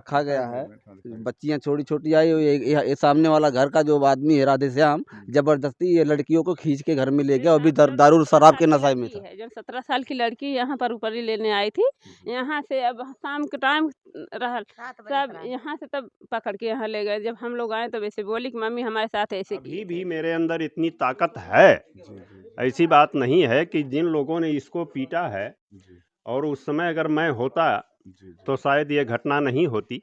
रखा गया है। बच्चियां छोटी छोटी आई हुई ये सामने वाला घर का जो आदमी है राधे श्याम, जबरदस्ती ये लड़कियों को खींच के घर में ले गया और भी दारू शराब के नशे में था। जब 17 साल की लड़की यहाँ पर ऊपरी लेने आई थी, यहाँ से अब शाम के टाइम रहल सब यहाँ से तब पकड़ के यहाँ ले गए। जब हम लोग आए तब ऐसे बोली कि मम्मी हमारे साथ ऐसे अभी भी मेरे अंदर इतनी ताकत है, ऐसी बात नहीं है कि जिन लोगों ने इसको पीटा है और उस समय अगर मैं होता तो शायद ये घटना नहीं होती,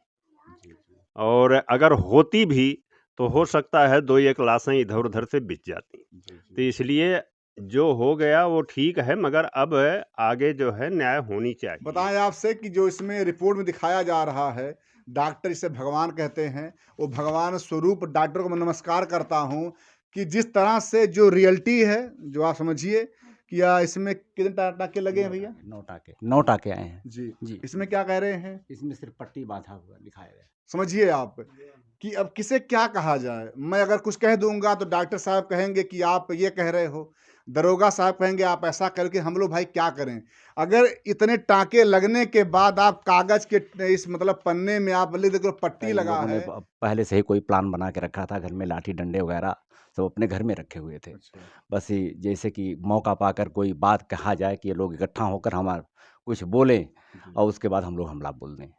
और अगर होती भी तो हो सकता है 2-1 लाशें इधर उधर से बिछ जाती। तो इसलिए जो हो गया वो ठीक है, मगर अब आगे जो है न्याय होनी चाहिए। बताएं आपसे कि जो इसमें रिपोर्ट में दिखाया जा रहा है, डॉक्टर इसे भगवान कहते हैं, वो भगवान स्वरूप डॉक्टर को मैं नमस्कार करता हूं कि जिस तरह से जो रियलिटी है, जो आप समझिए कि इसमें कितने टाके लगे हैं भैया? 9 टाके आए हैं जी। इसमें क्या कह रहे हैं? इसमें सिर्फ पट्टी बांधा हुआ दिखाया गया। समझिए आप कि अब किसे क्या कहा जाए। मैं अगर कुछ कह दूंगा तो डॉक्टर साहब कहेंगे कि आप ये कह रहे हो, दरोगा साहब कहेंगे आप ऐसा करके, हम लोग भाई क्या करें। अगर इतने टाँके लगने के बाद आप कागज के इस मतलब पन्ने में आप लिख दो पट्टी लगा है। पहले से ही कोई प्लान बना के रखा था, घर में लाठी डंडे वगैरह सब अपने घर में रखे हुए थे। बस ये जैसे कि मौका पाकर कोई बात कहा जाए कि ये लोग इकट्ठा होकर हमारा कुछ बोलें और उसके बाद हम लोग हमला बोल दें।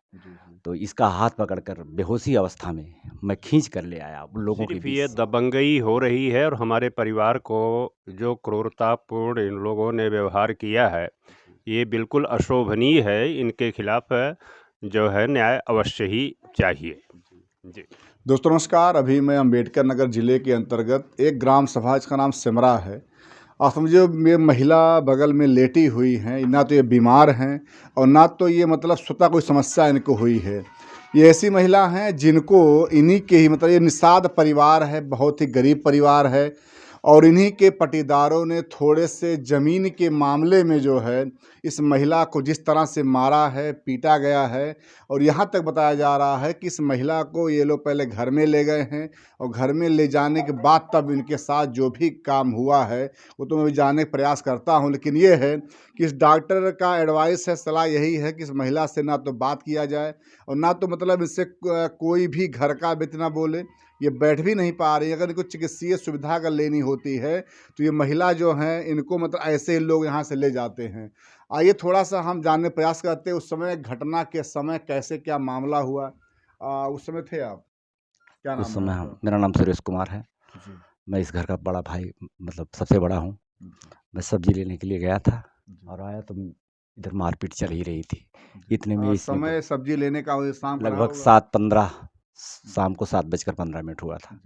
तो इसका हाथ पकड़कर बेहोशी अवस्था में मैं खींच कर ले आया उन लोगों के सिर्फ बीच ये से। दबंगई हो रही है और हमारे परिवार को जो क्रूरतापूर्ण इन लोगों ने व्यवहार किया है, ये बिल्कुल अशोभनीय है। इनके खिलाफ जो है न्याय अवश्य ही चाहिए। जी दोस्तों नमस्कार। अभी मैं अंबेडकर नगर ज़िले के अंतर्गत एक ग्राम सभा, इसका नाम सिमरा है। आप समझिए ये महिला बगल में लेटी हुई हैं, ना तो ये बीमार हैं और ना तो ये मतलब स्वतः कोई समस्या इनको हुई है। ये ऐसी महिला हैं जिनको इन्हीं के ही मतलब ये निषाद परिवार है, बहुत ही गरीब परिवार है और इन्हीं के पटीदारों ने थोड़े से ज़मीन के मामले में जो है इस महिला को जिस तरह से मारा है, पीटा गया है और यहाँ तक बताया जा रहा है कि इस महिला को ये लोग पहले घर में ले गए हैं और घर में ले जाने के बाद तब इनके साथ जो भी काम हुआ है वो तो मैं भी जानने का प्रयास करता हूँ। लेकिन ये है कि इस डॉक्टर का एडवाइस है, सलाह यही है कि इस महिला से ना तो बात किया जाए और ना तो मतलब इससे कोई भी घर का व्यक्ति ना बोले। ये बैठ भी नहीं पा रही। अगर इनको चिकित्सीय सुविधा अगर लेनी होती है तो ये महिला जो है इनको मतलब ऐसे ही लोग यहाँ से ले जाते हैं। आइए थोड़ा सा हम जानने का प्रयास करते हैं उस समय घटना के समय कैसे क्या मामला हुआ। उस समय थे आप? क्या नाम उस है समय आपका? मेरा नाम सुरेश कुमार है। मैं इस घर का बड़ा भाई, मतलब सबसे बड़ा हूँ। मैं सब्जी लेने के लिए गया था और आया तो इधर मारपीट चल ही रही थी। इतने में इसमें समय सब्जी लेने का शाम का रहा लगभग होगा? 7:15 शाम को 7:15 हुआ था।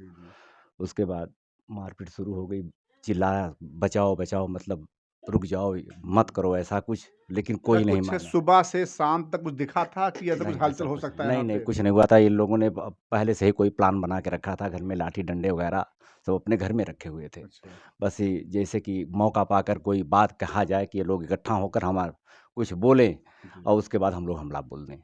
उसके बाद मारपीट शुरू हो गई। चिल्लाया बचाओ बचाओ, मतलब रुक जाओ, मत करो ऐसा कुछ, लेकिन कोई नहीं कुछ माना। सुबह से शाम तक कुछ दिखा था कि ऐसा कुछ नहीं, हलचल ऐसा हो कुछ सकता है नहीं, यहाँ नहीं पे? कुछ नहीं हुआ था। इन लोगों ने पहले से ही कोई प्लान बना के रखा था, घर में लाठी डंडे वगैरह सब अपने घर में रखे हुए थे। बस ये जैसे कि मौका पाकर कोई बात कहा जाए कि ये लोग इकट्ठा होकर हमारा कुछ बोलें और उसके बाद हम लोग हमला बोल दें।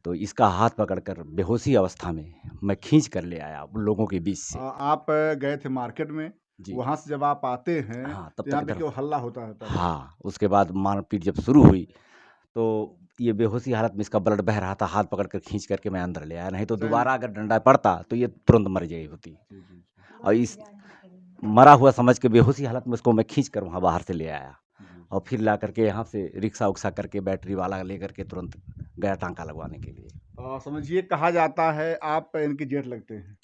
तो इसका हाथ पकड़कर बेहोशी अवस्था में मैं खींच कर ले आया उन लोगों के बीच से। आप गए थे मार्केट में, जी। वहाँ से जब आप आते हैं हाँ, तब तो तक यहाँ पे इधर क्यों हल्ला होता है तब? हाँ, उसके बाद मारपीट जब शुरू हुई तो ये बेहोशी हालत में इसका ब्लड बह रहा था, हाथ पकड़ कर खींच करके मैं अंदर ले आया, नहीं तो दोबारा अगर डंडा पड़ता तो ये तुरंत मर गई होती। और इस मरा हुआ समझ के बेहोशी हालत में उसको मैं खींच कर वहाँ बाहर से ले आया और फिर ला करके यहाँ से रिक्शा उक्सा करके बैटरी वाला ले करके तुरंत गया टांका लगवाने के लिए। समझिए कहा जाता है आप इनके जेठ लगते हैं।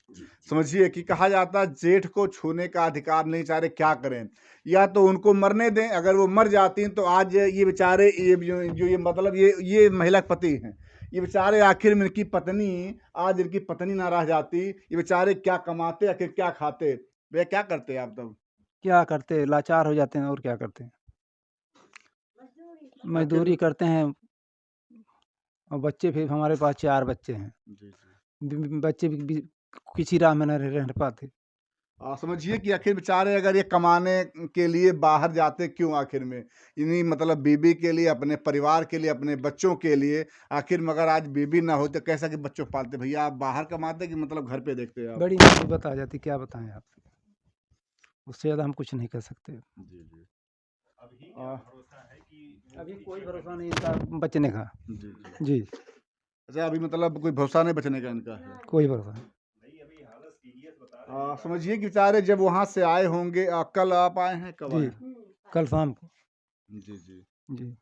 समझिए कि कहा जाता है जेठ को छूने का अधिकार नहीं, चाहे क्या करें, या तो उनको मरने दें। अगर वो मर जाती तो आज ये बेचारे ये जो ये मतलब ये महिला के पति हैं, ये बेचारे आखिर में इनकी पत्नी, आज इनकी पत्नी ना रह जाती, ये बेचारे क्या कमाते, आखिर क्या खाते? भैया क्या करते आप तब? क्या करते, लाचार हो जाते हैं और क्या करते हैं। मजदूरी करते हैं और बच्चे फिर हमारे पास 4 बच्चे हैं। बच्चे भी किसी राह में न रह पाते। समझिए कि आखिर बेचारे अगर ये कमाने के लिए बाहर जाते क्यों आखिर में? इन्हीं मतलब बीबी के लिए, अपने परिवार के लिए, अपने बच्चों के लिए। आखिर मगर आज बीबी ना हो तो कैसा कि बच्चों पालते? भैया आप बाहर कमाते कि मतलब घर पे देखते आप? बड़ी मुसीबत आ जाती, क्या बताएं आप। उससे ज़्यादा हम कुछ नहीं कर सकते। अभी कोई भरोसा नहीं इनका बचने का। जी। अच्छा, अभी मतलब कोई भरोसा नहीं बचने का इनका है। कोई भरोसा नहीं। समझिए कि बेचारे जब वहाँ से आए होंगे, कल आप आए हैं, कब आए जी, हैं? कल शाम को। जी, जी। जी।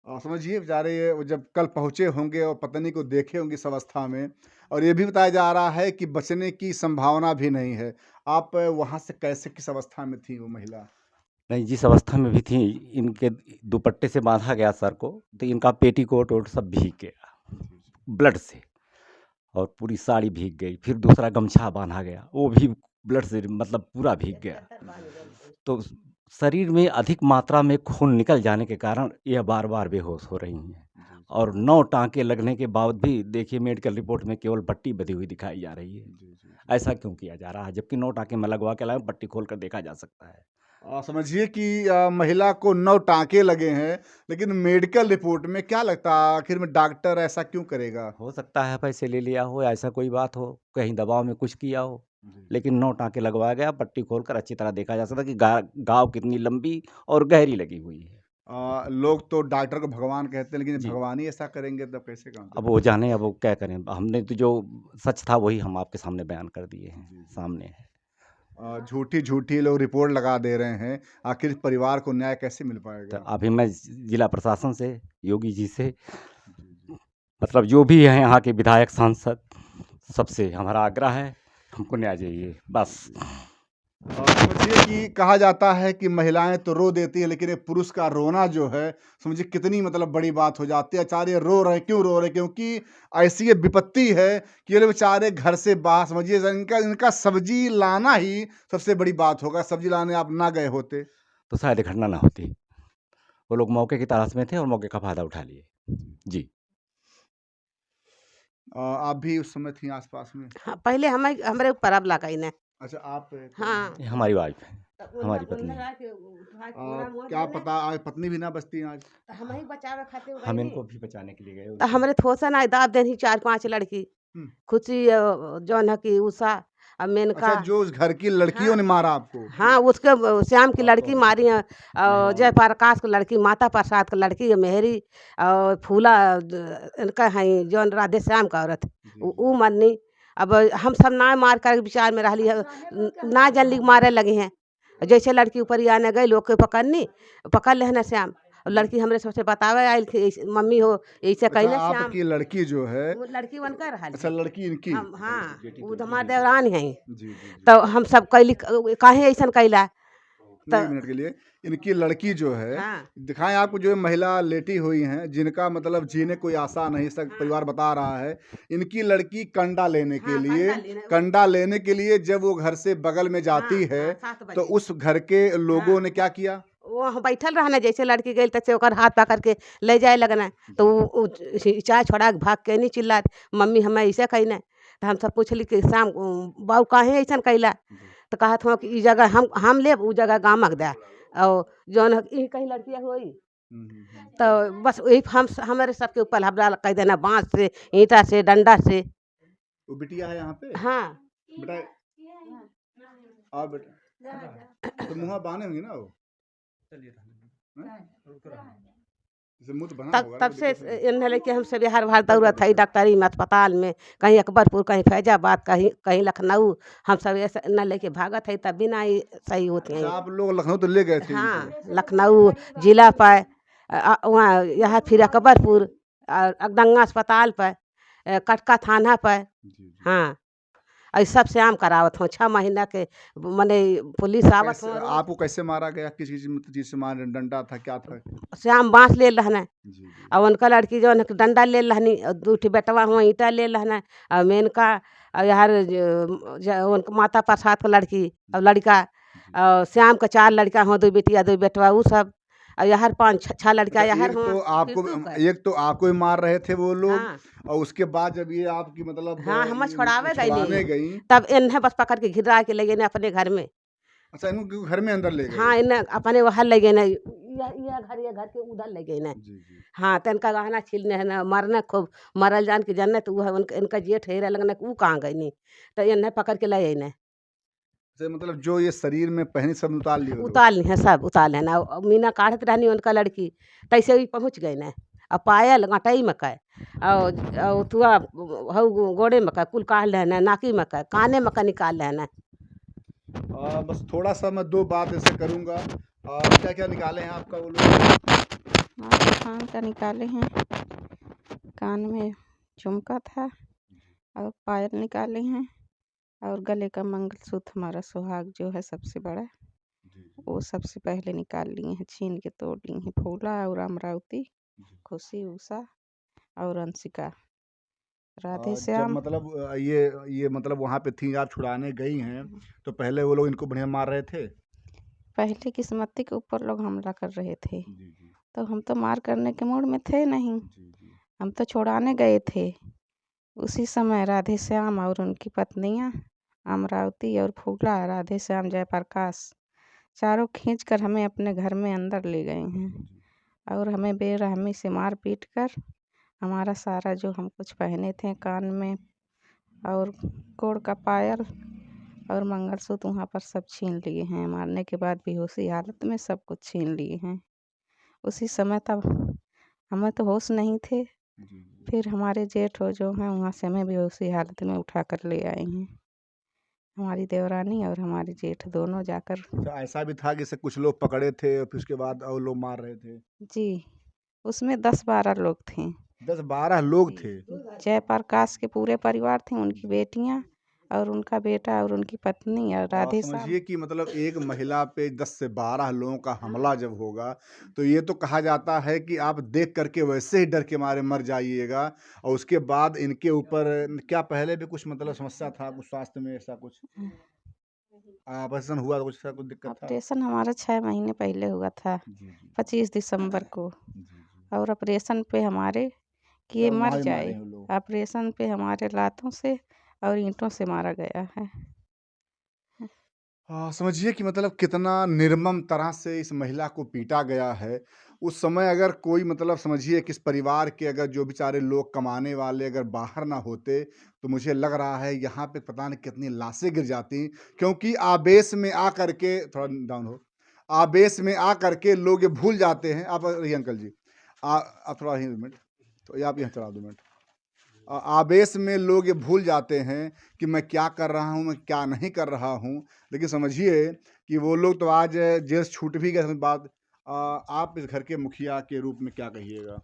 समझिए बेचारे ये वो जब कल पहुँचे होंगे और पत्नी को देखे होंगे इस अवस्था में, और ये भी बताया जा रहा है कि बचने की संभावना भी नहीं है। आप वहाँ से कैसे, किस अवस्था में थी वो महिला? नहीं, जिस अवस्था में भी थी, इनके दुपट्टे से बांधा गया सर को, तो इनका पेटीकोट और सब भीग गया ब्लड से, और पूरी साड़ी भीग गई। फिर दूसरा गमछा बांधा गया, वो भी ब्लड से मतलब पूरा भीग गया। तो शरीर में अधिक मात्रा में खून निकल जाने के कारण यह बार बार बेहोश हो रही हैं। और 9 टाँके लगने के बाद भी देखिए मेडिकल रिपोर्ट में केवल पट्टी बंधी हुई दिखाई जा रही है। ऐसा क्यों किया जा रहा है, जबकि 9 टाँके में लगवा के लाए, पट्टी खोल कर देखा जा सकता है। समझिए कि महिला को 9 टाँके लगे हैं, लेकिन मेडिकल रिपोर्ट में क्या लगता है आखिर में डॉक्टर ऐसा क्यों करेगा? हो सकता है पैसे ले लिया हो, या ऐसा कोई बात हो, कहीं दबाव में कुछ किया हो, लेकिन 9 टाँके लगवाया गया, पट्टी खोलकर अच्छी तरह देखा जा सकता है कि घाव कितनी लंबी और गहरी लगी हुई है। लोग तो डॉक्टर को भगवान कहते हैं, लेकिन जी। भगवान ही ऐसा करेंगे तब कैसे काम अब चलेगा? वो जाने, अब वो क्या करें, हमने तो जो सच था वही हम आपके सामने बयान कर दिए हैं, जी, जी। सामने है। झूठी लोग रिपोर्ट लगा दे रहे हैं, आखिर परिवार को न्याय कैसे मिल तो पाएगा? अभी मैं जिला प्रशासन से, योगी जी से, मतलब जो भी हैं यहाँ के विधायक सांसद, सबसे हमारा आग्रह है, हमको न्याय चाहिए बस। समझिए कि कहा जाता है कि महिलाएं तो रो देती है, लेकिन एक पुरुष का रोना जो है, समझिए कितनी मतलब बड़ी बात हो जाती है। बेचारे रो रहे हैं, क्यों रो रहे हैं? क्योंकि ऐसी ये विपत्ति है कि ये लोग बेचारे घर से बाहर, समझिए इनका इनका सब्जी लाना ही सबसे बड़ी बात होगा। सब्जी लाने आप ना गए होते तो शायद ये घटना ना होती। वो लोग मौके की तलाश में थे और मौके का फ़ायदा उठा लिए। जी। आप भी उस समय थी आसपास में? हाँ, पहले हमरे ऊपर अब लगाई ने। अच्छा, आप हाँ। ये हमारी वाइफ है, हमारी पत्नी है। क्या पता आज पत्नी भी ना बचती आज? हम ही बचावे खातिर हम गइनी। इनको भी बचाने के लिए गए तो हमरे थोसा ना दाब देनी 4-5 लड़की। हम्म। खुशी जौन है कि उषा मेनका। अच्छा, जो उस घर की लड़कियों ने मारा आपको? हाँ, उसके श्याम की लड़की मारी है, जयप्रकाश की लड़की, माता प्रसाद की लड़की, मेहरी और फूला इनका है जौन राधे श्याम का औरत, ऊ मरनी। अब हम सब ना मार कर विचार में रहली है, ना जनली मारे लगे हैं। जैसे लड़की ऊपर ही आने गई, लोग के पकड़ ले ना श्याम। और लड़की हमरे सबसे बतावे आयल कि मम्मी हो ऐसे कही अच्छा, ना श्याम। आपकी लड़की जो है, वो लड़की बनकर रहल। अच्छा लड़की इनकी? हम हाँ, वो तो हमार देवरानी है। जी, जी, जी। तो हम सब कैली काहे ऐसन कैला। नहीं, एक मिनट के लिए, इनकी लड़की जो है, हाँ। दिखाएं आपको, जो महिला लेटी हुई हैं, जिनका मतलब जीने कोई आशा नहीं, सब परिवार बता रहा है। इनकी लड़की कंडा लेने के हाँ, लिए, कंडा लेने के लिए जब वो घर से बगल में जाती हाँ, है, हाँ, 7 तो बजे। उस घर के लोगों ने क्या किया? वहाँ बैठल रहना, जैसे लड़की गई तैसे ओकर हाथ पकड़ के ले जाए लगना। तो उ चाय छोड़ा के भाग के नहीं चिल्लात, मम्मी हमें ऐसे कही ना। तो हम सब पूछली कि शाम बाबू काहे ऐसन कैला। तो कहत हो कि ई जगह हम लेब, उ जगह गामक दे, और जौन है ई कहीं लड़कियाँ होई। तो बस वही हमारे सबके ऊपर हमला कह देना, बांस से, ईंटा से, डंडा से। वो बिटिया है यहाँ पे? हाँ। बेटा आओ बेटा, तो मुँह बांधे होंगे ना वो? जैसे मुँह तो बना तब होगा ना, तब कोई से दिक्कत नहीं। इन्हें लेके हम सब हर बार दौड़त है डॉक्टरी में, अस्पताल में, कहीं अकबरपुर, कहीं फैजाबाद, कहीं कहीं लखनऊ। हम सब ऐसे न लेके भागत है, तब भी ना ही सही होती अच्छा, हैं। आप लोग लखनऊ तो ले गए थे हाँ, इनको? लखनऊ जिला पर, वहाँ यहाँ फिर अकबरपुर, और अगदंगा अस्पताल पर, कटका थाना पर। जी, जी। हाँ, और सब श्याम करावत हो 6 महीना के, मने पुलिस आवत कैसे, हो। आपको कैसे मारा गया? किस चीज़ से मारा? डंडा था, क्या था? श्याम बांस ले रहना, जी, जी। और उनका लड़की जो है ना डंडा ले रहनी, और 2 ठे बेटवा हुआ ईंटा ले रहना, और मेनका और यार उनका माता प्रसाद का लड़की और लड़का, और श्याम का 4 लड़का हो, 2 बेटिया 2 बेटवा, वो सब। और यार 5-6 लड़का अच्छा, यार एक हो। तो आपको, एक तो आपको ही मार रहे थे वो लोग, हाँ, और उसके बाद जब ये आपकी मतलब हाँ, हम छुड़ावे छुड़ाने गईली, गई, तब इन्हें बस पकड़ के घिरा के ले गए अपने घर में। अच्छा इनको घर में अंदर ले गए? हाँ, इन्हें अपने वहाँ ले गए ना, ये घर के उधर ले गए ना। जी, जी। हाँ, तो इनका गहना छीलने है ना, मरना खूब, मरल जान की जन्नत वो है, इनका जेठ है लगना, वो कहाँ गई नहीं। तो इन्हें पकड़ के ले गए, अच्छा, मतलब जो ये शरीर में पहनी सब उतार लिए वो लोग? उतार ली है, सब उतार लेना। मीना काढ़त रहनी उनका लड़की, तैसे भी पहुँच गए ना। और पायल गटई में का और तुआ हऊ गोड़े में का कुल काट लेना, नाकी में का, काने में का निकाल लेना। बस थोड़ा सा मैं दो बात ऐसे करूँगा। क्या क्या निकाले हैं आपका वो लोग? हाँ, कान का निकाले हैं, कान में झुमका था और पायल निकाले हैं और गले का मंगलसूत्र हमारा सुहाग जो है सबसे बड़ा, वो सबसे पहले निकाल लिए हैं, छीन के तोड़ लिए हैं। फूला और अमरावती, खुशी, उषा और अंशिका, राधे जब श्याम। मतलब ये मतलब वहाँ पे थी, आप छुड़ाने गई हैं तो पहले वो लोग इनको बढ़िया मार रहे थे? पहले किस्मती के ऊपर लोग हमला कर रहे थे, तो हम तो मार करने के मूड में थे नहीं, हम तो छुड़ाने गए थे। उसी समय राधे श्याम और उनकी पत्नियां अमरावती और फूला, राधे श्याम, जयप्रकाश, चारों खींच कर हमें अपने घर में अंदर ले गए हैं और हमें बेरहमी से मार पीट कर हमारा सारा जो हम कुछ पहने थे, कान में और गोड़ का पायल और मंगलसूत्र वहाँ पर सब छीन लिए हैं। मारने के बाद बेहोशी हालत में सब कुछ छीन लिए हैं। उसी समय तब हमें तो होश नहीं थे, फिर हमारे जेठ हो जो हैं वहाँ से हमें बेहोशी हालत में उठा कर ले आए हैं, हमारी देवरानी और हमारी जेठ दोनों जाकर। तो ऐसा भी था कि जैसे कुछ लोग पकड़े थे और फिर उसके बाद और लोग मार रहे थे? जी, उसमें 10-12 लोग थे। 10-12 लोग थे? जयप्रकाश के पूरे परिवार थे, उनकी बेटियां और उनका बेटा और उनकी पत्नी और राधे श्याम। समझिए कि मतलब एक महिला पे 10 से 12 लोगों का हमला जब होगा तो ये तो कहा जाता है कि आप देख करके वैसे ही डर के मारे मर जाइएगा। और उसके बाद इनके ऊपर क्या पहले भी कुछ मतलब समस्या था, कुछ स्वास्थ्य में ऐसा कुछ ऑपरेशन हुआ, कुछ ऐसा कुछ दिक्कत था? ऑपरेशन हमारा 6 महीने पहले हुआ था, 25 दिसंबर को, और ऑपरेशन पे हमारे कि ये मतलब वहाँ मर भी जाए, मारे हैं वो लोग? ऑपरेशन पे हमारे लातों से और ईंटों से मारा गया है। समझिए कि मतलब कितना निर्मम तरह से इस महिला को पीटा गया है। उस समय अगर कोई मतलब समझिए कि इस परिवार के अगर जो बेचारे लोग कमाने वाले अगर बाहर ना होते तो मुझे लग रहा है यहाँ पे पता नहीं कितनी लाशें गिर जाती, क्योंकि आवेश में आ करके थोड़ा डाउन हो, आवेश में आ करके लोग ये भूल जाते हैं। आप रहिए अंकल जी, आप थोड़ा ही मिनट, तो ये आप यहाँ चला दो मिनट। आवेश में लोग ये भूल जाते हैं कि मैं क्या कर रहा हूँ, मैं क्या नहीं कर रहा हूँ। लेकिन समझिए कि वो लोग तो आज जेल से छूट भी गए। समझ बात। आप इस घर के मुखिया के रूप में क्या कहिएगा?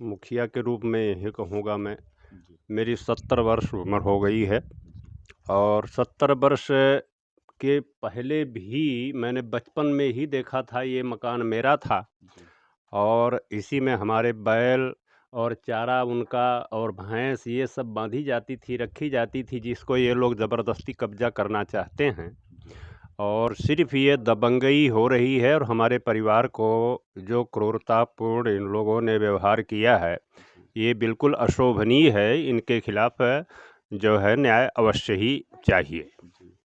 मुखिया के रूप में यही कहूँगा मैं, मेरी 70 वर्ष उम्र हो गई है और 70 वर्ष के पहले भी मैंने बचपन में ही देखा था, ये मकान मेरा था और इसी में हमारे बैल और चारा उनका और भैंस ये सब बांधी जाती थी, रखी जाती थी, जिसको ये लोग ज़बरदस्ती कब्जा करना चाहते हैं। और सिर्फ ये दबंगई हो रही है और हमारे परिवार को जो क्रूरतापूर्ण इन लोगों ने व्यवहार किया है, ये बिल्कुल अशोभनीय है। इनके खिलाफ जो है न्याय अवश्य ही चाहिए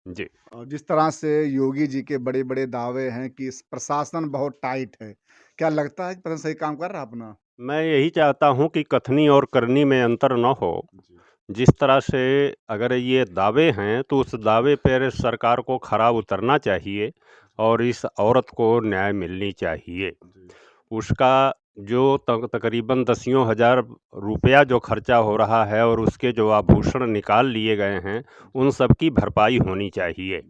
जी। और जिस तरह से योगी जी के बड़े बड़े दावे हैं कि इस प्रशासन बहुत टाइट है, क्या लगता है कि प्रशासन सही काम कर रहा है अपना? मैं यही चाहता हूँ कि कथनी और करनी में अंतर न हो। जिस तरह से अगर ये दावे हैं तो उस दावे पर सरकार को खरा उतरना चाहिए और इस औरत को न्याय मिलनी चाहिए। उसका जो तकरीबन 10,000 रुपया जो खर्चा हो रहा है और उसके जो आभूषण निकाल लिए गए हैं, उन सब की भरपाई होनी चाहिए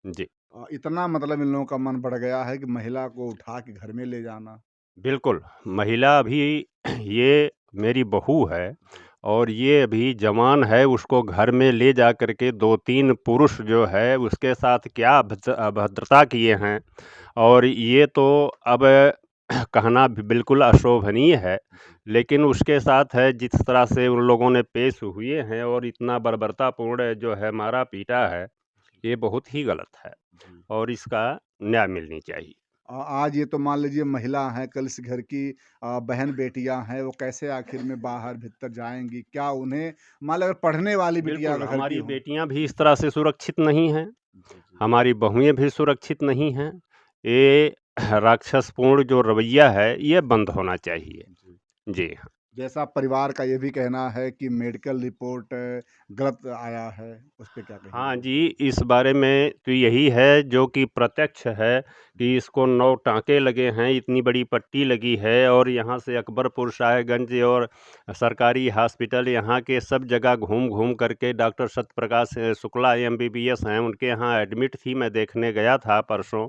जी। इतना मतलब इन लोगों का मन बढ़ गया है कि महिला को उठा के घर में ले जाना। बिल्कुल, महिला अभी ये मेरी बहू है और ये अभी जवान है, उसको घर में ले जा कर के 2-3 पुरुष जो है उसके साथ क्या अभद्रता किए हैं और ये तो अब कहना भी बिल्कुल अशोभनीय है। लेकिन उसके साथ है जिस तरह से उन लोगों ने पेश हुए हैं और इतना बर्बरतापूर्ण जो है मारा पीटा है, ये बहुत ही गलत है और इसका न्याय मिलनी चाहिए। आज ये तो मान लीजिए महिला हैं, कल इस घर की बहन बेटियां हैं, वो कैसे आखिर में बाहर भीतर जाएंगी? क्या उन्हें मान लो अगर पढ़ने वाली बिटिया बिल्कुल, अगर घर की हमारी हों? बेटियां भी इस तरह से सुरक्षित नहीं हैं, हमारी बहुएं भी सुरक्षित नहीं हैं। ये राक्षसपूर्ण जो रवैया है, ये बंद होना चाहिए। जी हाँ। जैसा परिवार का ये भी कहना है कि मेडिकल रिपोर्ट गलत आया है, उस पे क्या कहेंगे? हाँ जी, इस बारे में तो यही है जो कि प्रत्यक्ष है कि इसको 9 टाँके लगे हैं, इतनी बड़ी पट्टी लगी है और यहाँ से अकबरपुर, शाहगंज और सरकारी हॉस्पिटल यहाँ के सब जगह घूम-घूम करके डॉक्टर सत्यप्रकाश शुक्ला एमबीबीएस हैं, उनके यहाँ एडमिट थी, मैं देखने गया था परसों।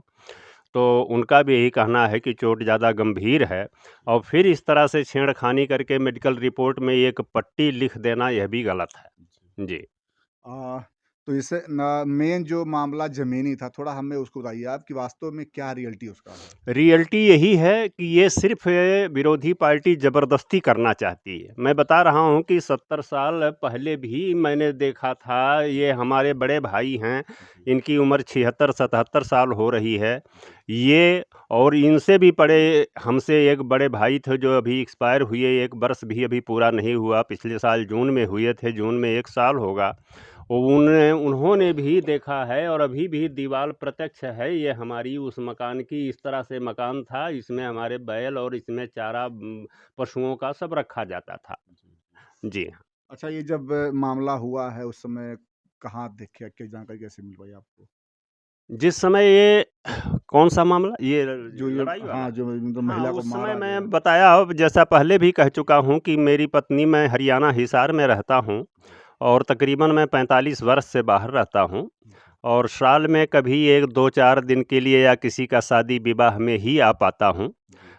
तो उनका भी यही कहना है कि चोट ज़्यादा गंभीर है और फिर इस तरह से छेड़खानी करके मेडिकल रिपोर्ट में एक पट्टी लिख देना यह भी गलत है। जी। आ, तो इसे मेन जो मामला ज़मीनी था, थोड़ा हमें उसको बताइए आप कि वास्तव में क्या रियलिटी उसका है? रियलिटी यही है कि ये सिर्फ विरोधी पार्टी ज़बरदस्ती करना चाहती है। मैं बता रहा हूँ कि 70 साल पहले भी मैंने देखा था, ये हमारे बड़े भाई हैं, इनकी उम्र 76-77 साल हो रही है। ये और इनसे भी बड़े, हमसे एक बड़े भाई थे जो अभी एक्सपायर हुए, 1 वर्ष भी अभी पूरा नहीं हुआ, पिछले साल जून में हुए थे, जून में 1 साल होगा। उन्होंने भी देखा है और अभी भी दीवार प्रत्यक्ष है ये हमारी उस मकान की। इस तरह से मकान था, इसमें हमारे बैल और इसमें चारा पशुओं का सब रखा जाता था। जी हाँ। अच्छा, ये जब मामला हुआ है उस समय कहाँ देखे, क्या जानकारी कैसे मिल पाई आपको? जिस समय ये कौन सा मामला, ये जो ये लड़ाई वाला? हाँ, जो मतलब हाँ, महिला को उस समय मारा गया। मैं बताया, अब जैसा पहले भी कह चुका हूँ कि मेरी पत्नी, मैं हरियाणा हिसार में रहता हूँ और तकरीबन मैं 45 वर्ष से बाहर रहता हूँ और साल में कभी 1-2-4 दिन के लिए या किसी का शादी विवाह में ही आ पाता हूँ।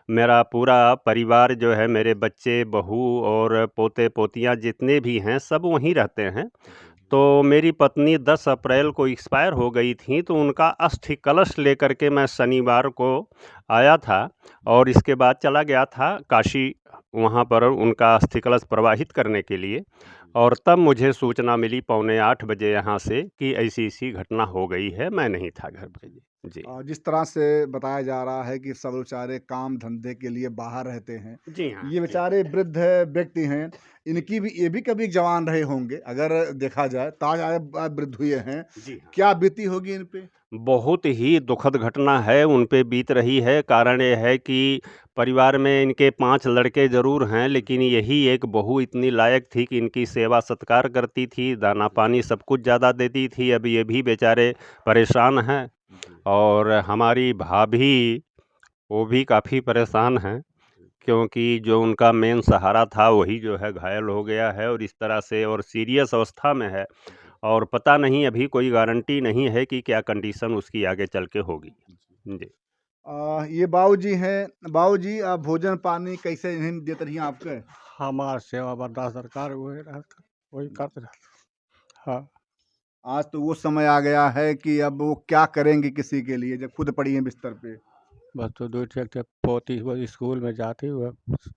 मेरा पूरा परिवार जो है, मेरे बच्चे, बहू और पोते-पोतियाँ जितने भी हैं, सब वहीं रहते हैं। तो मेरी पत्नी 10 अप्रैल को एक्सपायर हो गई थी, तो उनका अस्थि कलश लेकर के मैं शनिवार को आया था और इसके बाद चला गया था काशी, वहाँ पर उनका अस्थि कलश प्रवाहित करने के लिए। और तब मुझे सूचना मिली 7:45 बजे यहाँ से कि ऐसी-ऐसी घटना हो गई है, मैं नहीं था घर पे। जी। जिस तरह से बताया जा रहा है कि सब बेचारे काम धंधे के लिए बाहर रहते हैं, जी हाँ, ये जी। बेचारे वृद्ध व्यक्ति हैं, इनकी भी ये भी कभी जवान रहे होंगे, अगर देखा जाए ताज आए वृद्ध हुए हैं, जी हाँ। क्या बीती होगी इन पे? बहुत ही दुखद घटना है, उन पे बीत रही है। कारण ये है कि परिवार में इनके 5 लड़के ज़रूर हैं, लेकिन यही एक बहू इतनी लायक थी कि इनकी सेवा सत्कार करती थी, दाना-पानी सब कुछ ज़्यादा देती थी। अब ये भी बेचारे परेशान हैं और हमारी भाभी, वो भी काफ़ी परेशान हैं, क्योंकि जो उनका मेन सहारा था, वही जो है घायल हो गया है और इस तरह से और सीरियस अवस्था में है और पता नहीं, अभी कोई गारंटी नहीं है कि क्या कंडीशन उसकी आगे चल के होगी। जी। ये बाबूजी हैं, बाबूजी भोजन पानी कैसे इन्हें देते रही आपके? हमार सेवा बर्दाश्त सरकार वही रहता, वही करते रहता। हाँ, आज तो वो समय आ गया है कि अब वो क्या करेंगे किसी के लिए जब खुद पड़ी हैं बिस्तर पे? बस तो 2 ठे पोती वो स्कूल में जाती हुआ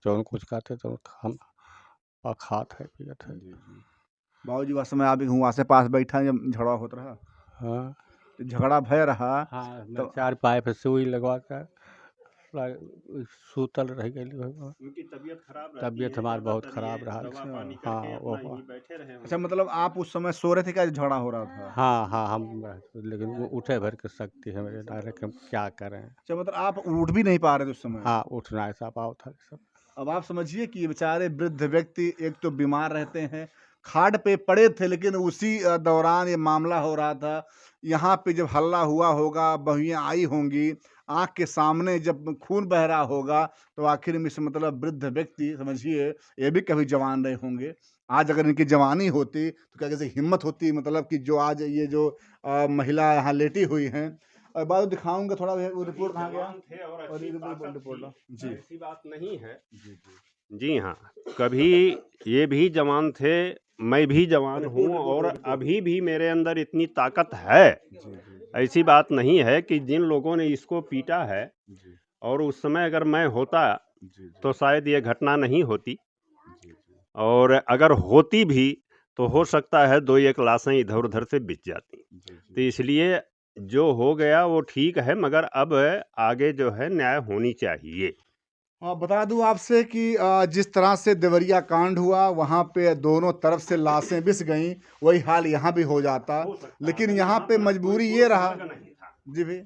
जौन कुछ खाते तो हम खात है पियत है। बाबूजी वह समय आप वहाँ से पास बैठा जब झगड़ा होत रहा, हाँ, तो झगड़ा भय रहा हाँ, तो मैं 4 पाए पे सुई लगवा कर सूतल रह गई। उनकी तबीयत खराब रहती तबीयत है, हमार बहुत ज़्यादातर ये खराब रहा। दवा पानी हाँ, करके वो अपना यहीं बैठे रहे अच्छा, होंगे। मतलब आप उस समय सो रहे थे क्या झगड़ा हो रहा था? हाँ, हाँ, हम लेकिन वो उठे भर के शक्ति है मेरे ना, लेकिन क्या करें। अच्छा, मतलब आप उठ भी नहीं पा रहे थे उस समय? हाँ, उठना ऐसा पाव था सब। अब आप समझिए कि ये बेचारे वृद्ध व्यक्ति एक तो बीमार रहते हैं, खाट पे पड़े थे, लेकिन उसी दौरान ये मामला हो रहा था। यहाँ पे जब हल्ला हुआ होगा, बहुएँ आई होंगी, आँख के सामने जब खून बह रहा होगा, तो आखिर में इस मतलब वृद्ध व्यक्ति समझिए ये भी कभी जवान रहे होंगे। आज अगर इनकी जवानी होती तो क्या कैसे हिम्मत होती, मतलब कि जो आज ये जो महिला यहाँ लेटी हुई हैं। और बाद दिखाऊँगा थोड़ा, वो रिपोर्ट कहाँ गया? जवान थे और और अच्छी ये ताकत रिपोर्ट थी, जी। ऐसी बात नहीं है। जी हाँ, कभी ये भी जवान थे, मैं भी जवान हूँ और अभी भी मेरे अंदर इतनी ताकत है। ऐसी बात नहीं है कि जिन लोगों ने इसको पीटा है और उस समय अगर मैं होता तो शायद ये घटना नहीं होती और अगर होती भी तो हो सकता है 2-1 लाशें इधर-उधर से बिछ जाती। तो इसलिए जो हो गया वो ठीक है, मगर अब आगे जो है न्याय होनी चाहिए। बता दूं आपसे कि जिस तरह से देवरिया कांड हुआ, वहाँ पे दोनों तरफ से लाशें बिछ गईं, वही हाल यहाँ भी हो जाता। लेकिन यहाँ पे मजबूरी ये रहा। जी भैया,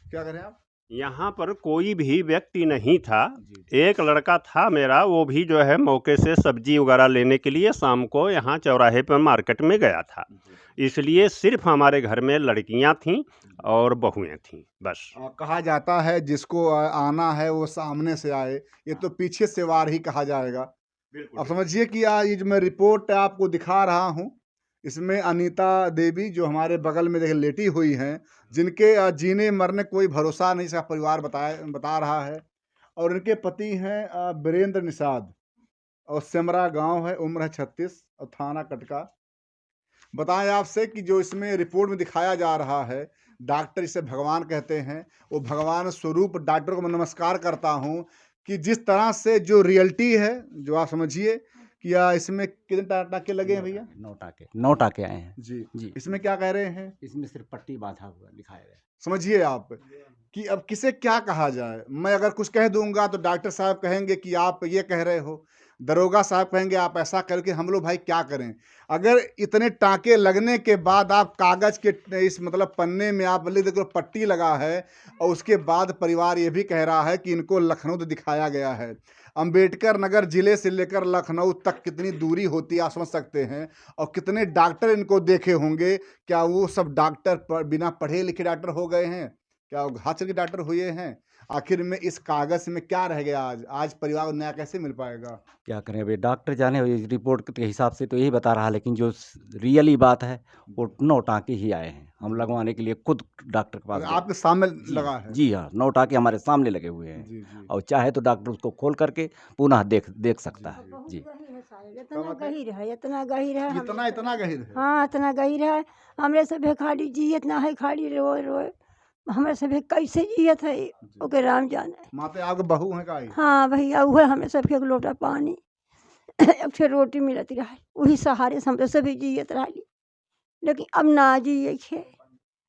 क्या करें आप? यहाँ पर कोई भी व्यक्ति नहीं था। एक लड़का था मेरा, वो भी जो है मौके से सब्जी वगैरह लेने के लिए शाम को यहाँ चौराहे पर मार्केट में गया था। इसलिए सिर्फ हमारे घर में लड़कियाँ थीं और बहुएं थीं बस। कहा जाता है जिसको आना है वो सामने से आए, ये तो पीछे से वार ही कहा जाएगा। अब समझिए कि ये जो मैं रिपोर्ट आपको दिखा रहा हूँ, इसमें अनीता देवी जो हमारे बगल में देखिए लेटी हुई हैं, जिनके जीने मरने कोई भरोसा नहीं, इसका परिवार बता रहा है। और इनके पति हैं वीरेंद्र निषाद, और सेमरा गांव है, उम्र है 36 और थाना कटका। बताएं आपसे कि जो इसमें रिपोर्ट में दिखाया जा रहा है, डॉक्टर इसे भगवान कहते हैं, वो भगवान स्वरूप डॉक्टर को मैं नमस्कार करता हूँ कि जिस तरह से जो रियलिटी है, जो आप समझिए कि इसमें कितने टाँके लगे हैं भैया? 9 टाके आए हैं जी जी। इसमें क्या कह रहे हैं? इसमें सिर्फ पट्टी बांधा हुआ दिखाया गया। समझिए आप कि अब किसे क्या कहा जाए। मैं अगर कुछ कह दूंगा तो डॉक्टर साहब कहेंगे कि आप ये कह रहे हो, दरोगा साहब कहेंगे आप ऐसा करके, हम लोग भाई क्या करें? अगर इतने टाँके लगने के बाद आप कागज़ के इस मतलब पन्ने में आप लिख दो पट्टी लगा है, और उसके बाद परिवार ये भी कह रहा है कि इनको लखनऊ तो दिखाया गया है। अंबेडकर नगर ज़िले से लेकर लखनऊ तक कितनी दूरी होती है आप समझ सकते हैं, और कितने डॉक्टर इनको देखे होंगे। क्या वो सब डॉक्टर बिना पढ़े लिखे डॉक्टर हो गए हैं? क्या वो हाथ के डॉक्टर हुए हैं? आखिर में इस कागज़ में क्या रह गया? आज परिवार को न्याय कैसे मिल पाएगा? क्या करें, अभी डॉक्टर जाने, इस रिपोर्ट के हिसाब से तो यही बता रहा है, लेकिन जो रियली बात है वो 9 टाँके ही आए हैं। हम लगवाने के लिए खुद डॉक्टर के पास गए। आपके सामने जी, लगा है? जी हाँ, 9 टाँके हमारे सामने लगे हुए हैं। जी, जी। और चाहे तो डॉक्टर उसको खोल करके पुनः देख सकता है जी। इतना गहीर है, इतना गहीर है, इतना गहीर है? हाँ इतना गहीर है। हमरे से खाली जियत ना है, खाली रोए रोए हमरे से कैसे जियत है, ओके राम जाने। माते आपके बहू हैं का? हाँ भैया, वह हमें सबके एक लोटा पानी एक ठे रोटी मिलती रहा, वही सहारे से हमरे से भी जियत रही। लेकिन अब ना जिए खे,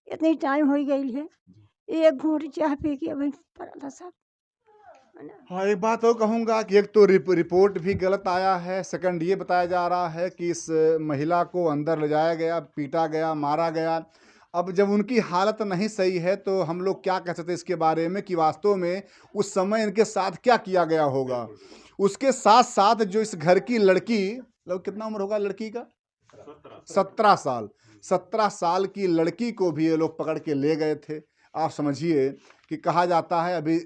इतनी टाइम हो गई है, एक घूंट चाह पी के अभी पड़ा था सब। हाँ, एक बात और कहूँगा कि एक तो रिपोर्ट भी गलत आया है। सेकंड ये बताया जा रहा है कि इस महिला को अंदर ले जाया गया, पीटा गया, मारा गया। अब जब उनकी हालत नहीं सही है तो हम लोग क्या कह सकते हैं इसके बारे में कि वास्तव में उस समय इनके साथ क्या किया गया होगा। उसके साथ साथ जो इस घर की लड़की, कितना उम्र होगा लड़की का? 17 साल। 17 साल की लड़की को भी ये लोग पकड़ के ले गए थे। आप समझिए कि कहा जाता है अभी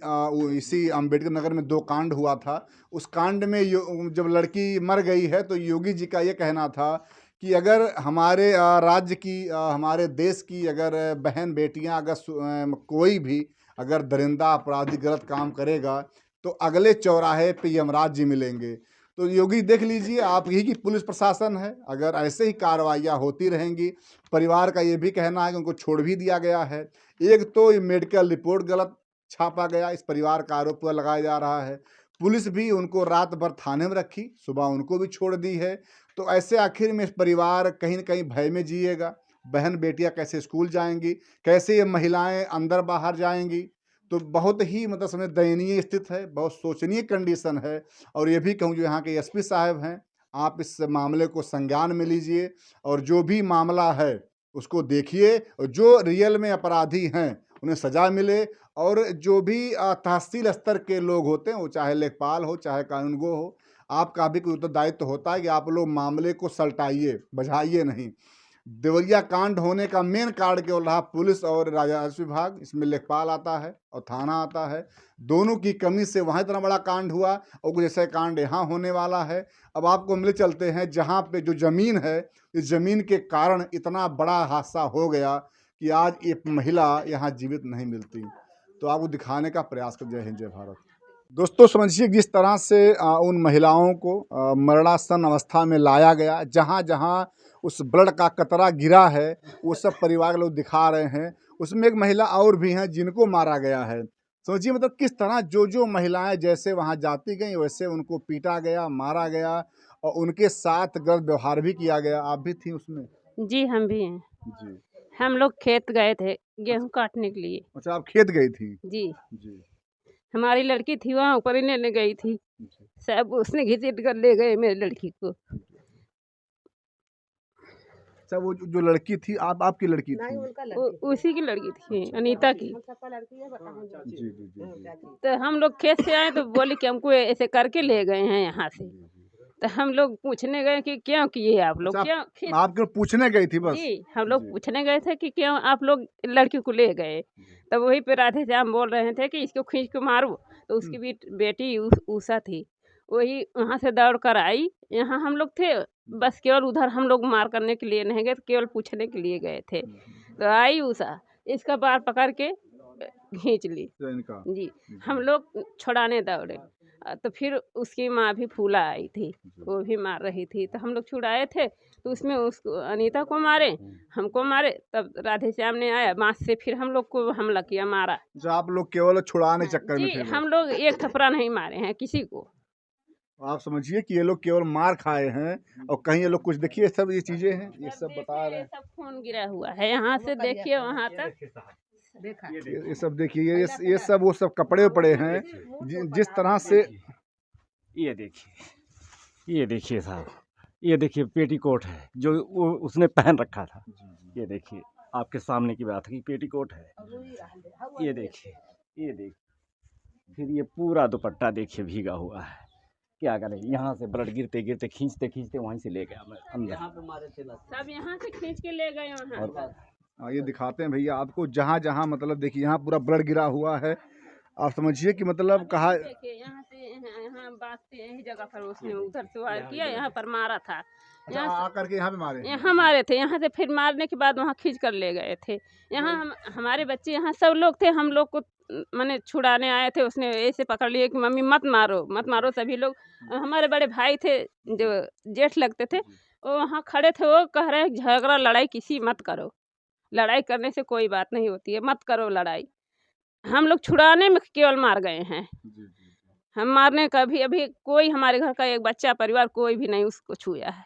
इसी अम्बेडकर नगर में 2 कांड हुआ था। उस कांड में जब लड़की मर गई है तो योगी जी का ये कहना था कि अगर हमारे राज्य की, हमारे देश की अगर बहन बेटियां, अगर कोई भी अगर दरिंदा अपराधी गलत काम करेगा तो अगले चौराहे पे यमराज जी मिलेंगे। तो योगी देख लीजिए, आप ही की पुलिस प्रशासन है, अगर ऐसे ही कार्रवाइयाँ होती रहेंगी। परिवार का ये भी कहना है कि उनको छोड़ भी दिया गया है। एक तो ये मेडिकल रिपोर्ट गलत छापा गया, इस परिवार का आरोप लगाया जा रहा है। पुलिस भी उनको रात भर थाने में रखी, सुबह उनको भी छोड़ दी है। तो ऐसे आखिर में परिवार कहीं न कहीं भय में जिएगा। बहन बेटियां कैसे स्कूल जाएंगी, कैसे ये महिलाएं अंदर बाहर जाएंगी। तो बहुत ही मतलब समझ दयनीय स्थिति है, बहुत शोचनीय कंडीशन है। और ये भी कहूँ जो यहाँ के एसपी साहब हैं, आप इस मामले को संज्ञान में लीजिए और जो भी मामला है उसको देखिए, और जो रियल में अपराधी हैं उन्हें सज़ा मिले। और जो भी तहसील स्तर के लोग होते हैं, वो चाहे लेखपाल हो चाहे कानूनगो हो, आपका भी कोई उत्तरदायित्व होता है कि आप लोग मामले को सलटाइए, बझाइए नहीं। देवरिया कांड होने का मेन कारण केवल रहा पुलिस और राजस्व विभाग, इसमें लेखपाल आता है और थाना आता है। दोनों की कमी से वहाँ इतना बड़ा कांड हुआ और कुछ ऐसा कांड यहाँ होने वाला है। अब आपको मिले चलते हैं जहाँ पे जो ज़मीन है, इस ज़मीन के कारण इतना बड़ा हादसा हो गया कि आज एक महिला यहाँ जीवित नहीं मिलती। तो आपको दिखाने का प्रयास कर। जय हिंद, जय भारत। दोस्तों समझिए जिस तरह से उन महिलाओं को मरणासन अवस्था में लाया गया, जहाँ जहाँ उस ब्लड का कतरा गिरा है वो सब परिवार के लोग दिखा रहे हैं। उसमें एक महिला और भी हैं जिनको मारा गया है। समझिए मतलब किस तरह जो महिलाएं जैसे वहाँ जाती गई वैसे उनको पीटा गया, मारा गया और उनके साथ गलत व्यवहार भी किया गया। आप भी थी उसमें? जी हम भी हैं। जी। हम लोग खेत गए थे गेहूं काटने के लिए। अच्छा, आप खेत गई थी? जी, जी। हमारी लड़की थी वहाँ ऊपर ही लेने गई थी, सब उसने घसीट कर ले गए मेरी लड़की को। अच्छा, वो जो लड़की थी आपकी लड़की थी? उसी की लड़की थी, अनीता की। जी जी जी जी। तो हम लोग खेत से आए तो बोली कि हमको ऐसे करके ले गए हैं यहाँ से। तो हम लोग पूछने गए कि क्यों किए आप लोग, अच्छा, क्यों खेत। आप केवल पूछने गई थी बस? जी, हम लोग जी। पूछने गए थे कि क्यों आप लोग लड़की को ले गए। तब वहीं पे राधे श्याम बोल रहे थे कि इसको खींच के मारो। तो उसकी बेटी उषा थी, वही वहाँ से दौड़ कर आई। यहाँ हम लोग थे, बस केवल उधर हम लोग मार करने के लिए नहीं गए, केवल पूछने के लिए गए थे। तो आई उषा, इसका बाल पकड़ के खींच ली इनका जी। हम लोग छुड़ाने दौड़े। तो फिर उसकी माँ भी फूला आई थी, वो भी मार रही थी। तो हम लोग छुड़ाए थे, तो उसमें उसको अनीता को मारे, हमको मारे। तब राधे श्याम ने आया बाँस से, फिर हम लोग को हमला किया, मारा। जो आप लोग केवल छुड़ाने चक्कर में जी, थे बस। हम लोग एक थप्पड़ा नहीं मारे हैं किसी को। आप समझिए कि ये लोग केवल मार खाए हैं और कहीं ये लोग कुछ, देखिए सब ये चीजें हैं, ये सब बता रहे ये हैं। सब खून गिरा हुआ है, यहाँ से देखिए वहाँ तक। ये सब देखिए, ये सब वो सब कपड़े पड़े हैं जिस तरह से। ये देखिए साहब, ये देखिए पेटीकोट है जो वो उसने पहन रखा था। ये देखिए, आपके सामने की बात है कि पेटीकोट है। ये देखिए, फिर ये पूरा दुपट्टा देखिए भीगा हुआ है। क्या करें, यहाँ से ब्लड गिरते गिरते खींचते वहीं से ले गया मैं अंदर। सब यहाँ से खींच के ले गए वहाँ। ये दिखाते हैं भैया आपको, जहाँ जहाँ मतलब देखिए यहाँ पूरा ब्लड गिरा हुआ है। आप समझिए कि मतलब कहा, देखिए यहाँ से यहाँ बात से यही जगह पर उसने उधर से वार किया, यहाँ पर मारा था। यहाँ आकर के यहाँ पे मारे? यहाँ मारे थे, यहाँ से फिर मारने के बाद वहाँ खींच कर ले गए थे। यहाँ हमारे बच्चे यहाँ सब लोग थे, हम लोग को मैंने छुड़ाने आए थे। उसने ऐसे पकड़ लिए कि मम्मी मत मारो। सभी लोग, हमारे बड़े भाई थे जो जेठ लगते थे, वो वहाँ खड़े थे। वो कह रहे हैं झगड़ा लड़ाई किसी मत करो, लड़ाई करने से कोई बात नहीं होती है, मत करो लड़ाई। हम लोग छुड़ाने में केवल मार गए हैं। हम मारने का भी अभी कोई हमारे घर का एक बच्चा परिवार कोई भी नहीं उसको छुआ है,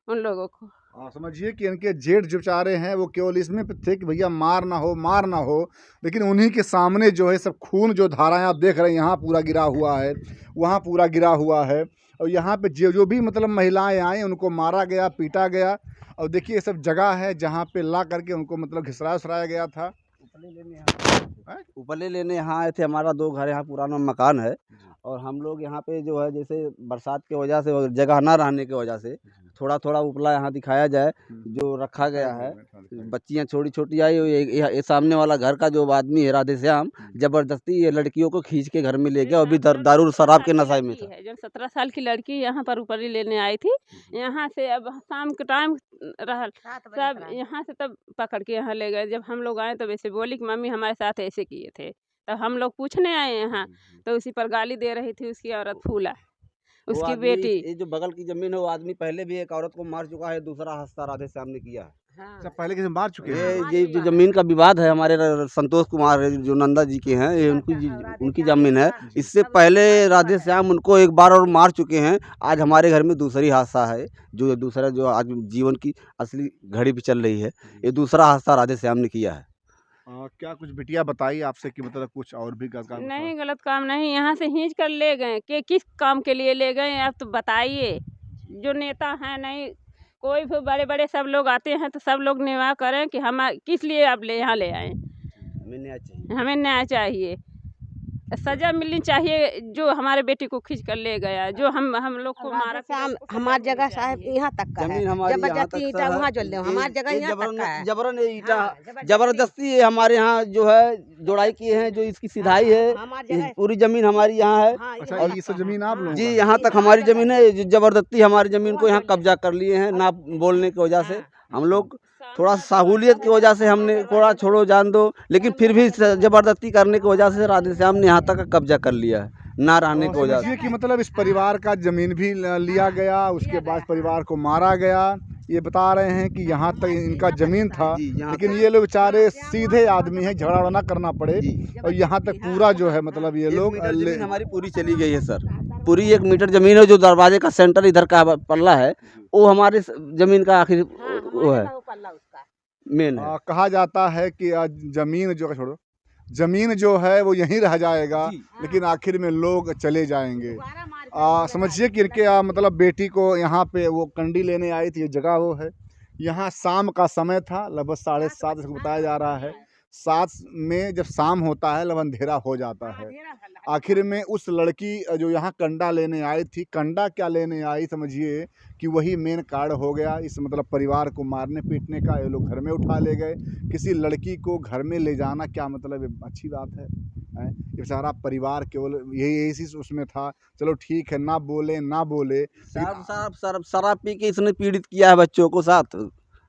उन लोगों को। समझिए कि इनके जेठ जो चारे हैं वो केवल इसमें थे कि भैया मार ना हो, लेकिन उन्हीं के सामने जो है सब खून, जो धाराएं आप देख रहे हैं, यहाँ पूरा गिरा हुआ है, वहाँ पूरा गिरा हुआ है। और यहाँ पे जो भी मतलब महिलाएं आई उनको मारा गया, पीटा गया। और देखिए ये सब जगह है जहाँ पे ला करके उनको मतलब घिसराया गया था। उपले लेने यहाँ आए थे। हमारा 2 घर यहाँ पुराना मकान है, और हम लोग यहाँ पे जो है जैसे बरसात की वजह से और जगह ना रहने की वजह से थोड़ा उपला यहाँ दिखाया जाए जो रखा गया है। बच्चियाँ छोटी आई हुई, ये सामने वाला घर का जो आदमी है राधे श्याम, जबरदस्ती ये लड़कियों को खींच के घर में ले गया। अभी दारू शराब के नशे में था। जब 17 साल की लड़की यहाँ पर उपरी लेने आई थी, यहाँ से अब शाम के टाइम रहल सब यहाँ से तब पकड़ के यहाँ ले गए। जब हम लोग आए तो वैसे बोली कि मम्मी हमारे साथ ऐसे किए थे। तब हम लोग पूछने आए यहाँ, तो उसी पर गाली दे रही थी उसकी औरत फूला, उसकी बेटी। ये जो बगल की जमीन है वो आदमी पहले भी एक औरत को मार चुका है, दूसरा हस्ता राधे श्याम ने किया है। अच्छा, पहले किसी मार चुके हैं? ये जो जमीन का विवाद है, हमारे संतोष कुमार जो नंदा जी के हैं, ये उनकी जमीन है। इससे पहले राधे श्याम उनको एक बार और मार चुके हैं। आज हमारे घर में दूसरी हादसा है, जो दूसरा जो आज जीवन की असली घड़ी भी चल रही है, ये दूसरा हादसा राधे श्याम ने किया है। क्या कुछ बिटिया बताई आपसे कि मतलब कुछ और भी गलत काम? नहीं, गलत काम नहीं, यहाँ से खींच कर ले गए। कि किस काम के लिए ले गए आप तो बताइए। जो नेता हैं, नहीं कोई भी बड़े सब लोग आते हैं तो सब लोग निवाह करें कि हम किस लिए आप यहाँ ले आए। हमें न्याय चाहिए, सजा मिलनी चाहिए। जो हमारे बेटी को खींच कर ले गया, जो हम लोग को मारा। हमारी जगह साहब यहाँ तक का है, जबरदस्ती ईटा वहाँ जो ले, हमारी जगह यहाँ तक का है। जबरन ईटा जबरदस्ती हमारे यहाँ जो है जोड़ाई किए हैं, जो इसकी सिधाई है। पूरी जमीन हमारी यहाँ है। अच्छा, ये सब जमीन आप लोगों जी, यहाँ तक हमारी जमीन है। जबरदस्ती हमारी जमीन को यहाँ कब्जा कर लिए हैं, ना बोलने की वजह से। हम लोग थोड़ा सहूलियत की वजह से हमने थोड़ा छोड़ो जान दो, लेकिन फिर भी जबरदस्ती करने की वजह से राधे श्याम ने यहाँ तक कब्जा कर लिया है, ना रहने की वजह से। कि मतलब इस परिवार का जमीन भी लिया गया, उसके बाद परिवार को मारा गया। ये बता रहे हैं कि यहाँ तक इनका जमीन था, लेकिन ये लोग बेचारे सीधे आदमी हैं, झगड़ा ना करना पड़े। और यहाँ तक पूरा जो है मतलब ये लोग हमारी पूरी चली गई है सर। पूरी 1 मीटर जमीन है। जो दरवाजे का सेंटर इधर का पल्ला है वो हमारे जमीन का आखिर वो है, मेन है। कहा जाता है कि जमीन जो है वो यहीं रह जाएगा, लेकिन आखिर में लोग चले जाएंगे। समझिए कि इनके मतलब बेटी को यहाँ पे वो कंडी लेने आई थी, ये जगह वो है यहाँ शाम का समय था, लगभग 7:30 इसको बताया जा रहा है। 7 में जब शाम होता है लगभग अंधेरा हो जाता है। आखिर में उस लड़की जो यहाँ कंडा लेने आई थी, कंडा क्या लेने आई समझिए कि वही मेन कारण हो गया इस मतलब परिवार को मारने पीटने का। ये लोग घर में उठा ले गए। किसी लड़की को घर में ले जाना क्या मतलब अच्छी बात है? ये बेचारा परिवार केवल यही इसी उसमें था। चलो ठीक है, ना बोले शराब पी के इसने पीड़ित किया है बच्चों को साथ।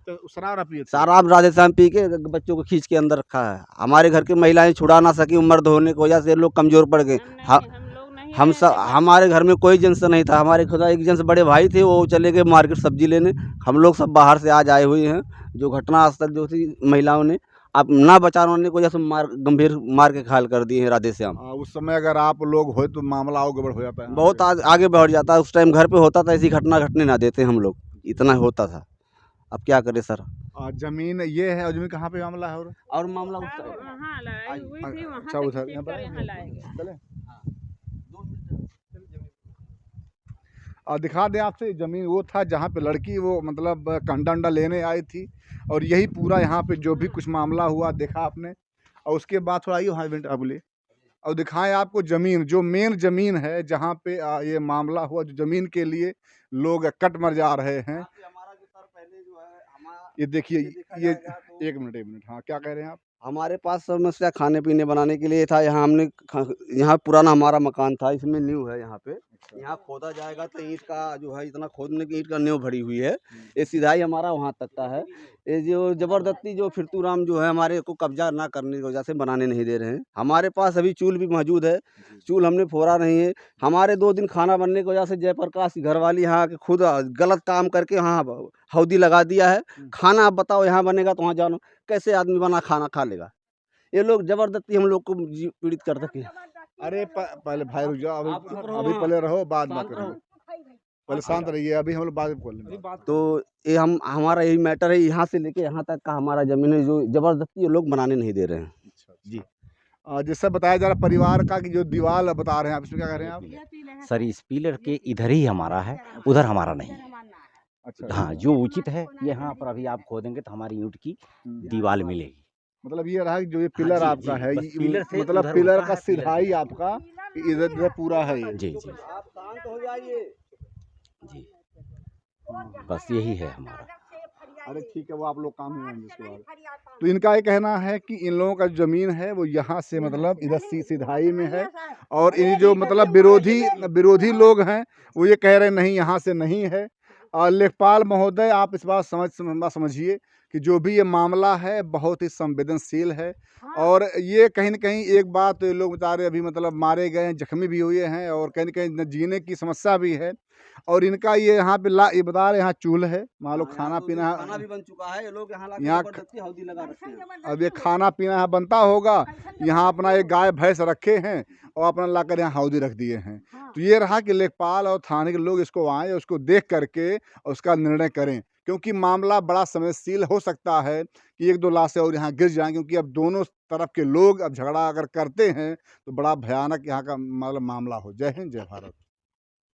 तो शराब पिए थे। शराब राधे श्याम पी के बच्चों को खींच के अंदर रखा है। हमारे घर की महिलाएं छुड़ा ना सकी, मर्द होने की वजह से ये लोग कमजोर पड़ गए। हम सब हमारे घर में कोई जेंट्स नहीं था। हमारे खुदा एक जेंट्स बड़े भाई थे, वो चले गए मार्केट सब्जी लेने। हम लोग सब बाहर से आज आए हुए हैं। जो घटनास्थल जो थी महिलाओं ने आप ना बचाने की वजह से गंभीर मार के घायल कर दिए हैं राधे श्याम। उस समय अगर आप लोग हो तो मामला और गड़बड़ हो जाता है। बहुत आगे बढ़ जाता है। उस टाइम घर पे होता था, ऐसी घटना घटने ना देते हम लोग, इतना होता था। अब क्या करें सर। जमीन ये है, और जमीन कहाँ पे मामला है? और मामला वहाँ लड़ाई हुई थी, वहाँ अच्छा, से उधर खींच कर यहाँ लाए गए। चले और दिखा दें आपसे, ज़मीन वो था जहाँ पे लड़की वो मतलब कंडा लेने आई थी। और यही पूरा यहाँ पे जो भी कुछ मामला हुआ देखा आपने। और उसके बाद थोड़ा आइए वहाँ इवेंट बोले और दिखाएं आपको ज़मीन, जो मेन ज़मीन है जहाँ पे ये मामला हुआ, जो ज़मीन के लिए लोग कट मर जा रहे हैं। ये देखिए, ये एक मिनट, हाँ क्या कह रहे हैं आप? हमारे पास समस्या खाने पीने बनाने के लिए था। यहाँ हमने यहाँ पुराना हमारा मकान था, इसमें न्यू है। यहाँ पे यहाँ खोदा जाएगा तो ईंट का जो है, इतना खोदने की ईंट का न्यू भरी हुई है। ये सीधाई हमारा वहाँ तक का है। ये जो जबरदस्ती जो फिरतू राम जो है हमारे को कब्जा ना करने की वजह से बनाने नहीं दे रहे हैं। हमारे पास अभी चूल भी मौजूद है, चूल हमने फोड़ा नहीं है। हमारे 2 दिन खाना बनने की वजह से जयप्रकाश की घरवाली यहाँ आके खुद गलत काम करके यहाँ हौदी लगा दिया है। खाना आप बताओ यहाँ बनेगा तो वहाँ जानो, कैसे आदमी बना खाना खा लेगा? ये लोग जबरदस्ती हम लोग को पीड़ित कर सके। अरे पहले भाई रुक जाओ, अभी पहले रहो, बाद में करेंगे। पहले शांत रहिए, अभी हम लोग बाद में बोल लेंगे। तो ये हमारा यही मैटर है। यहाँ से लेके यहाँ तक का हमारा जमीन है, जो जबरदस्ती ये लोग बनाने नहीं दे रहे हैं। जी। जैसे बताया जा रहा परिवार का कि जो दीवार बता रहे हैं आप, इसमें क्या कह रहे हैं आप? सर इस पिलर के इधर ही हमारा है, उधर हमारा नहीं। अच्छा, हाँ, जो उचित है यहाँ पर अभी आप खोदेंगे तो हमारी ईंट की दीवार मिलेगी। मतलब ये रहा कि जो ये पिलर जी, आपका जी, है, बस पिलर से मतलब उधर पिलर होता का है, पिलर सिधाई से। आपका इधर पूरा है ये। जी जी आप शांत हो जाइए। जी, बस यही है हमारा। अरे ठीक है, वो आप लोग काम ही होंगे इसके बाद। तो इनका ये कहना है कि इन लोगों का जो ज़मीन है वो यहाँ से मतलब इधर सिधाई में है। और इन जो मतलब विरोधी लोग हैं वो ये कह रहे नहीं, यहाँ से नहीं है। और लेखपाल महोदय, आप इस बात समझिए कि जो भी ये मामला है बहुत ही संवेदनशील है। और ये कहीं न कहीं एक बात, लोग बेचारे अभी मतलब मारे गए हैं, जख्मी भी हुए हैं, और कहीं न कहीं न जीने की समस्या भी है। और इनका ये यहाँ पे ये बता रहे हैं, यहाँ चूल्हा है, मान लो खाना पीना खाना भी बन चुका है। ये लोग यहाँ यहाँ जबरदस्ती हौदी लगा रखे हैं। अब ये खाना पीना यहाँ बनता होगा। यहाँ अपना एक गाय भैंस रखे हैं और अपना लाकर यहाँ हौदी रख दिए हैं। तो ये रहा कि लेखपाल और थाने के लोग इसको आएँ, उसको देख करके उसका निर्णय करें, क्योंकि मामला बड़ा संवेदनशील हो सकता है कि 1-2 लाशें और यहाँ गिर जाएँ। क्योंकि अब दोनों तरफ के लोग अब झगड़ा अगर करते हैं तो बड़ा भयानक यहाँ का मतलब मामला हो। जय हिंद, जय भारत।